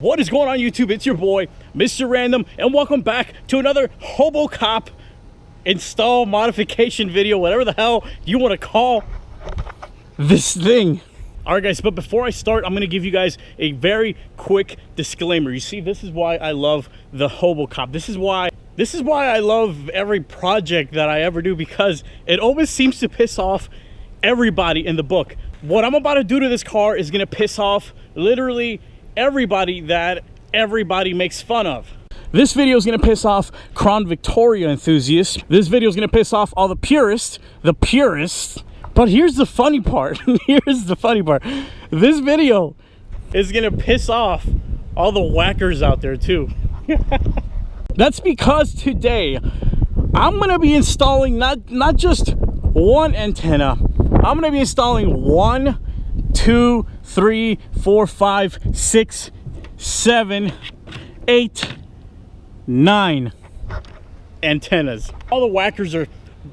What is going on YouTube? It's your boy, Mr. Random, and welcome back to another HoboCop install modification video, whatever the hell you want to call this thing. All right, guys, but before I start, I'm going to give you guys a very quick disclaimer. You see, this is why I love the HoboCop. This is why I love every project that I ever do, because it always seems to piss off everybody in the book. What I'm about to do to this car is going to piss off literally everybody that everybody makes fun of. This video is going to piss off Crown Victoria enthusiasts. This video is going to piss off all the purists. But here's the funny part. Here's the funny part. This video is going to piss off all the whackers out there too. That's because today I'm going to be installing not just one antenna. I'm going to be installing 1, 2, 3, 4, 5, 6, 7, 8, 9 antennas. All the whackers are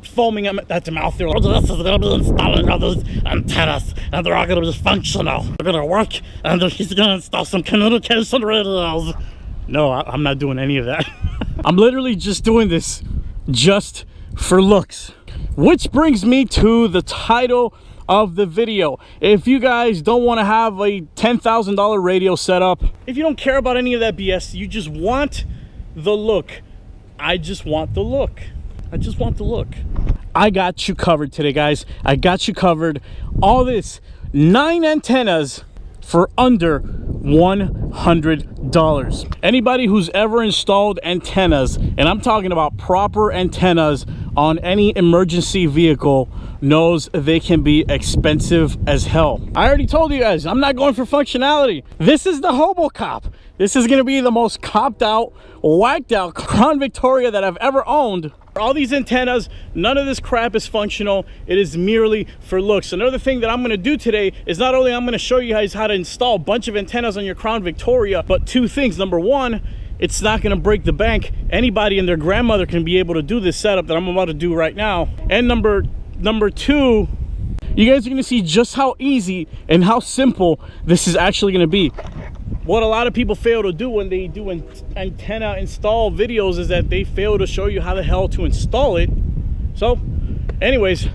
foaming at the mouth. They're like, this is going to be installing all those antennas, and they're all going to be functional. They're going to work, and he's going to install some communication radios. No, I'm not doing any of that. I'm literally just doing this just for looks. Which brings me to the title of the video. If you guys don't want to have a $10,000 radio setup, if you don't care about any of that BS, you just want the look. I just want the look. I just want the look. I got you covered today, guys. I got you covered. All this 9 antennas for under $100. Anybody who's ever installed antennas, and I'm talking about proper antennas on any emergency vehicle, knows they can be expensive as hell. I already told you guys, I'm not going for functionality. This is the HoboCop. This is going to be the most copped out, whacked out Crown Victoria that I've ever owned. All these antennas, none of this crap is functional. It is merely for looks. Another thing that I'm going to do today is not only I'm going to show you guys how to install a bunch of antennas on your Crown Victoria, but 2 things. Number 1, it's not going to break the bank. Anybody and their grandmother can be able to do this setup that I'm about to do right now. And number 2, you guys are going to see just how easy and how simple this is actually going to be. What a lot of people fail to do when they do antenna install videos is that they fail to show you how the hell to install it. So anyways,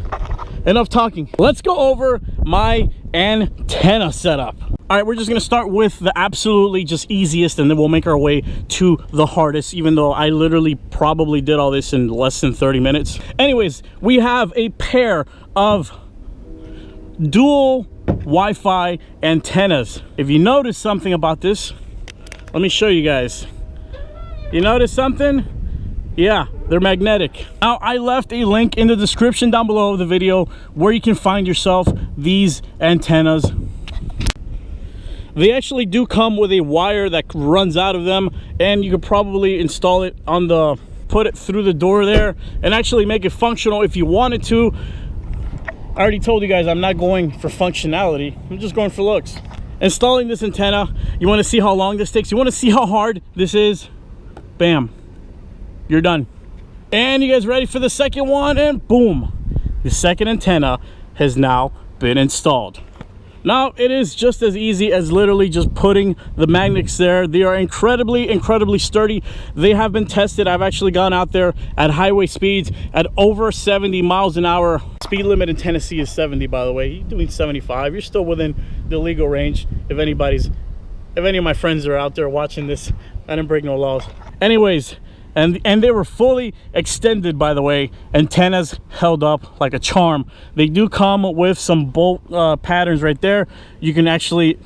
enough talking. Let's go over my antenna setup. All right, we're just gonna start with the absolutely just easiest, and then we'll make our way to the hardest, even though I literally probably did all this in less than 30 minutes. Anyways, we have a pair of dual Wi-Fi antennas. If you notice something about this, let me show you guys. You notice something? Yeah, they're magnetic. Now, I left a link in the description down below of the video where you can find yourself these antennas. They actually do come with a wire that runs out of them, and you could probably install it on the, put it through the door there and actually make it functional if you wanted to. I already told you guys I'm not going for functionality. I'm just going for looks. Installing this antenna, you want to see how long this takes? You want to see how hard this is? Bam. You're done. And you guys ready for the second one? And boom. The second antenna has now been installed. Now, it is just as easy as literally just putting the magnets there. They are incredibly sturdy. They have been tested. I've actually gone out there at highway speeds at over 70 miles an hour. Speed limit in Tennessee is 70, by the way. You're doing 75. You're still within the legal range. If any of my friends are out there watching this, I didn't break no laws. Anyways, and they were fully extended, by the way. Antennas held up like a charm. They do come with some bolt patterns right there. You can actually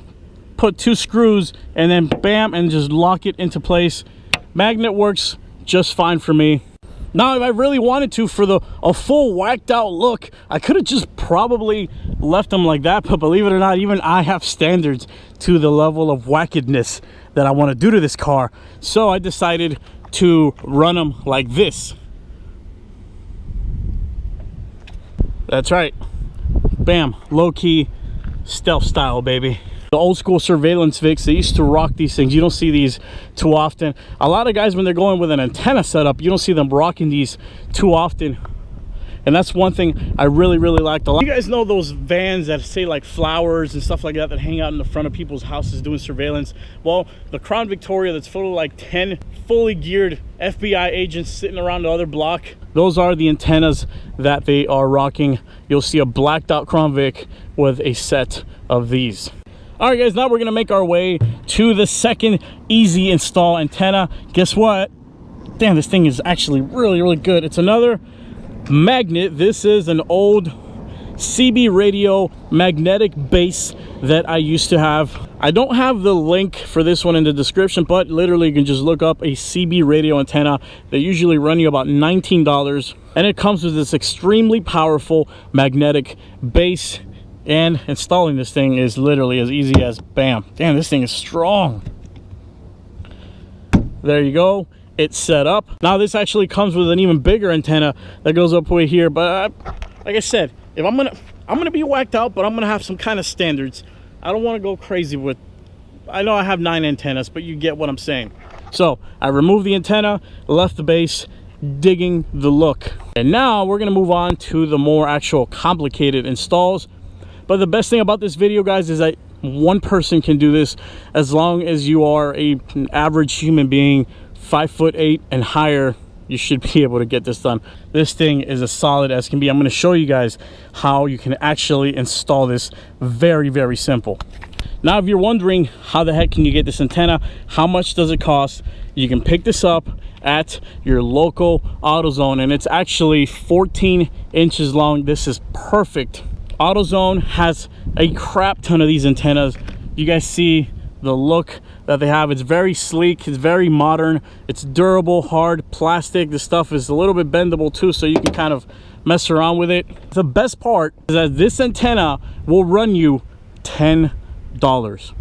put 2 screws and then bam, and just lock it into place. Magnet works just fine for me. Now, if I really wanted to, for a full whacked out look, I could have just probably left them like that. But believe it or not, even I have standards to the level of wackedness that I want to do to this car. So I decided to run them like this. That's right. Bam. Low-key stealth style, baby. The old school surveillance Vics, they used to rock these things. You don't see these too often. A lot of guys, when they're going with an antenna setup, you don't see them rocking these too often. And that's one thing I really liked a lot. You guys know those vans that say like flowers and stuff like that that hang out in the front of people's houses doing surveillance? Well, the Crown Victoria that's full of like 10 fully geared FBI agents sitting around the other block, those are the antennas that they are rocking. You'll see a blacked out Crown Vic with a set of these. All right, guys, now we're gonna make our way to the second easy install antenna. Guess what? Damn, this thing is actually really good. It's another magnet. This is an old CB radio magnetic base that I used to have. I don't have the link for this one in the description, but literally you can just look up a CB radio antenna. They usually run you about $19, and it comes with this extremely powerful magnetic base. And installing this thing is literally as easy as bam. Damn, this thing is strong. There you go. It's set up. Now this actually comes with an even bigger antenna that goes up way here. But like I said, if I'm gonna be whacked out, but I'm gonna have some kind of standards. I don't want to go crazy with. I know I have 9 antennas, but you get what I'm saying. So I removed the antenna, left the base, digging the look. And now we're gonna move on to the more actual complicated installs. But the best thing about this video, guys, is that one person can do this as long as you are an average human being, 5'8" and higher. You should be able to get this done. This thing is as solid as can be. I'm going to show you guys how you can actually install this. Very simple. Now, if you're wondering how the heck can you get this antenna, how much does it cost, you can pick this up at your local AutoZone, and it's actually 14 inches long. This is perfect. AutoZone has a crap ton of these antennas. You guys see the look that they have. It's very sleek, it's very modern, it's durable, hard plastic. This stuff is a little bit bendable too, so you can kind of mess around with it. The best part is that this antenna will run you $10.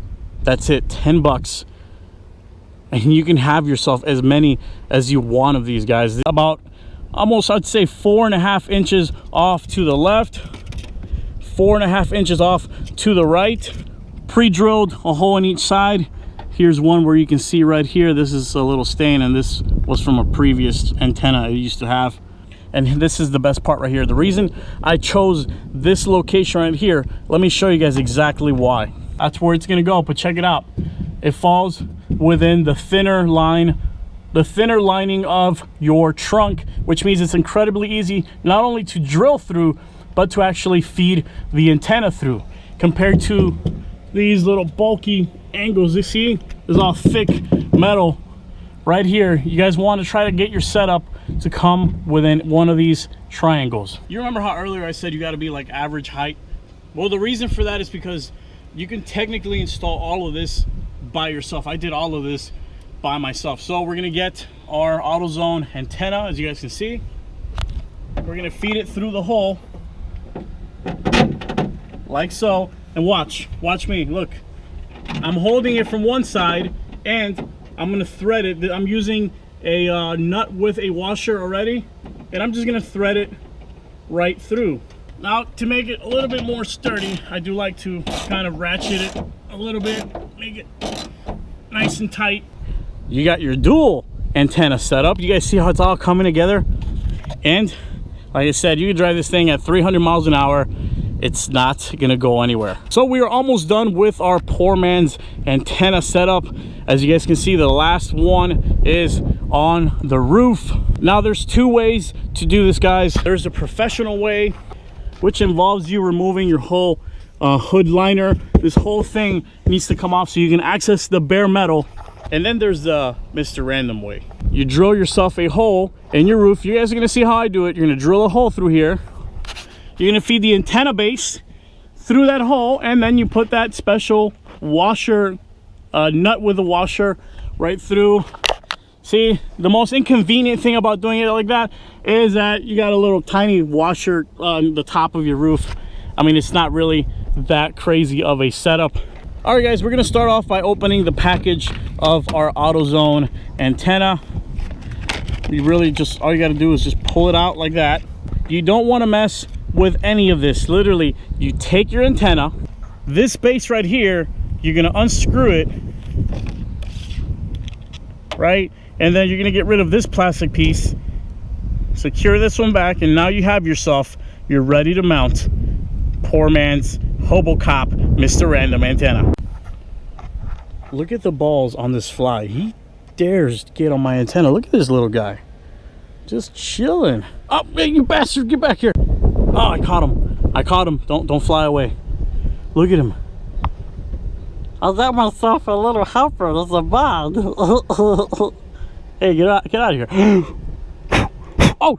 That's it, 10 bucks, and you can have yourself as many as you want of these guys. About almost, I'd say, 4.5 inches off to the left, 4.5 inches off to the right. Pre-drilled a hole in each side. Here's one where you can see right here, this is a little stain, and this was from a previous antenna I used to have. And this is the best part right here. The reason I chose this location right here, let me show you guys exactly why. That's where it's gonna go, but check it out. It falls within the thinner lining of your trunk, which means it's incredibly easy not only to drill through, but to actually feed the antenna through, compared to these little bulky angles. You see, there's all thick metal right here. You guys want to try to get your setup to come within one of these triangles. You remember how earlier I said you got to be like average height? Well, the reason for that is because you can technically install all of this by yourself. I did all of this by myself. So we're gonna get our AutoZone antenna, as you guys can see. We're gonna feed it through the hole like so, and watch me. Look, I'm holding it from one side and I'm gonna thread it. I'm using a nut with a washer already, and I'm just gonna thread it right through. Now, to make it a little bit more sturdy, I do like to kind of ratchet it a little bit, make it nice and tight. You got your dual antenna set up. You guys see how it's all coming together? And like I said, you can drive this thing at 300 miles an hour. It's not gonna go anywhere. So we are almost done with our poor man's antenna setup. As you guys can see, the last one is on the roof. Now, there's 2 ways to do this, guys. There's a professional way, which involves you removing your whole hood liner. This whole thing needs to come off so you can access the bare metal. And then there's the Mr. Random way. You drill yourself a hole in your roof. You guys are gonna see how I do it. You're gonna drill a hole through here. You're gonna feed the antenna base through that hole, and then you put that special washer, nut with a washer right through. See, the most inconvenient thing about doing it like that is that you got a little tiny washer on the top of your roof. I mean, it's not really that crazy of a setup. All right, guys, we're gonna start off by opening the package of our AutoZone antenna. You really just, all you gotta do is just pull it out like that. You don't wanna mess with any of this. Literally, you take your antenna, this base right here, you're gonna unscrew it, right? And then you're gonna get rid of this plastic piece, secure this one back, and now you have yourself, you're ready to mount poor man's Hobocop Mr. Random antenna. Look at the balls on this fly. He dares get on my antenna. Look at this little guy, just chilling. Oh, hey, you bastard, get back here. Oh, I caught him. Don't fly away. Look at him. I got myself a little helper. That's a bond. Hey, get out of here. Oh,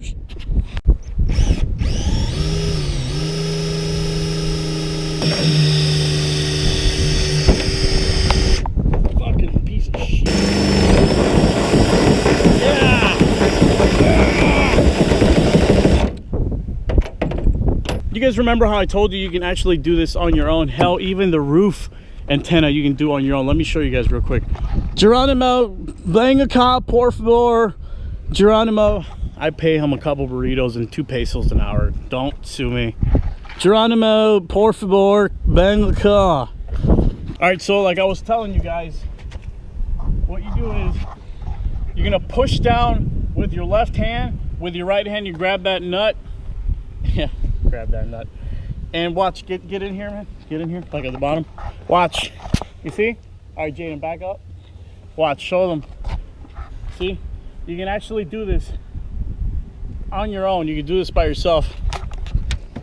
fucking piece of shit. Yeah. You guys remember how I told you can actually do this on your own? Hell, even the roof antenna you can do on your own. Let me show you guys real quick. Geronimo, bang a cop, por favor. Geronimo, I pay him a couple burritos and 2 pesos an hour. Don't sue me. Geronimo, por favor, bang the car. All right, so like I was telling you guys, what you do is you're gonna push down with your left hand. With your right hand, you grab that nut. Yeah, grab that nut. And watch, get in here, man. Get in here, like at the bottom. Watch. You see? All right, Jaden, back up. Watch, show them. See? You can actually do this on your own. You can do this by yourself.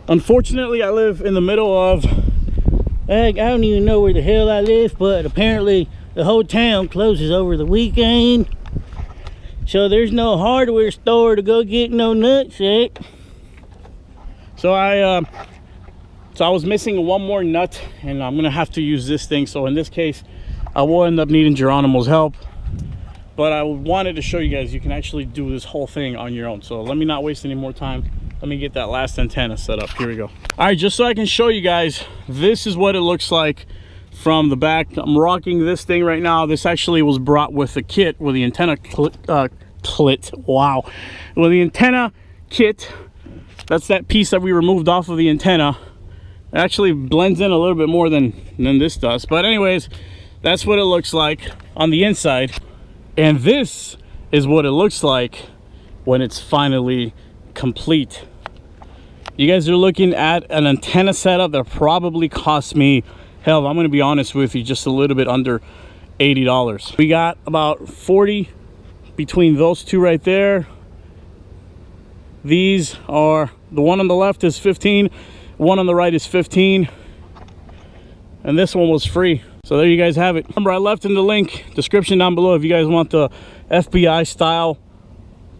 Unfortunately, I live in the middle of, I don't even know where the hell I live, but apparently the whole town closes over the weekend. So there's no hardware store to go get no nuts at. So I was missing one more nut, and I'm gonna have to use this thing. So in this case, I will end up needing Geronimo's help. But I wanted to show you guys you can actually do this whole thing on your own. So let me not waste any more time. Let me get that last antenna set up. Here we go. All right, just so I can show you guys, this is what it looks like from the back. I'm rocking this thing right now. This actually was brought with the kit with the antenna wow. With the antenna kit, that's that piece that we removed off of the antenna. It actually blends in a little bit more than this does. But anyways, that's what it looks like on the inside. And this is what it looks like when it's finally complete. You guys are looking at an antenna setup that probably cost me, hell, I'm gonna be honest with you, just a little bit under $80. We got about 40 between those two right there. These are, the one on the left is 15, one on the right is 15, and this one was free. So there you guys have it. Remember, I left in the link description down below if you guys want the FBI style,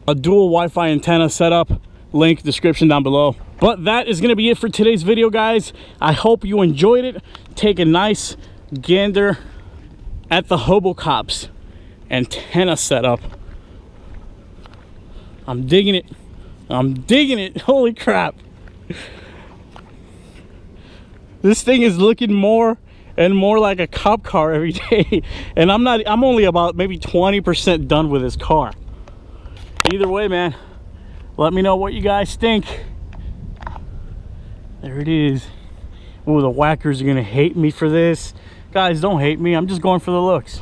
a dual Wi-Fi antenna setup. Link description down below. But that is gonna be it for today's video, guys. I hope you enjoyed it. Take a nice gander at the Hobocop's antenna setup. I'm digging it. I'm digging it. Holy crap. This thing is looking more and more like a cop car every day. And I'm only about maybe 20% done with this car. Either way, man, let me know what you guys think. There it is. Oh, the whackers are gonna hate me for this. Guys, don't hate me. I'm just going for the looks.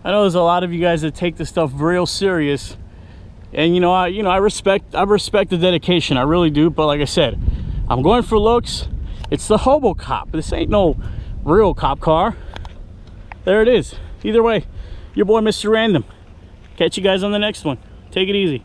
I know there's a lot of you guys that take this stuff real serious. And I respect the dedication. I really do. But like I said, I'm going for looks. It's the Hobocop. This ain't no real cop car. There it is. Either way, your boy Mr. Random. Catch you guys on the next one. Take it easy.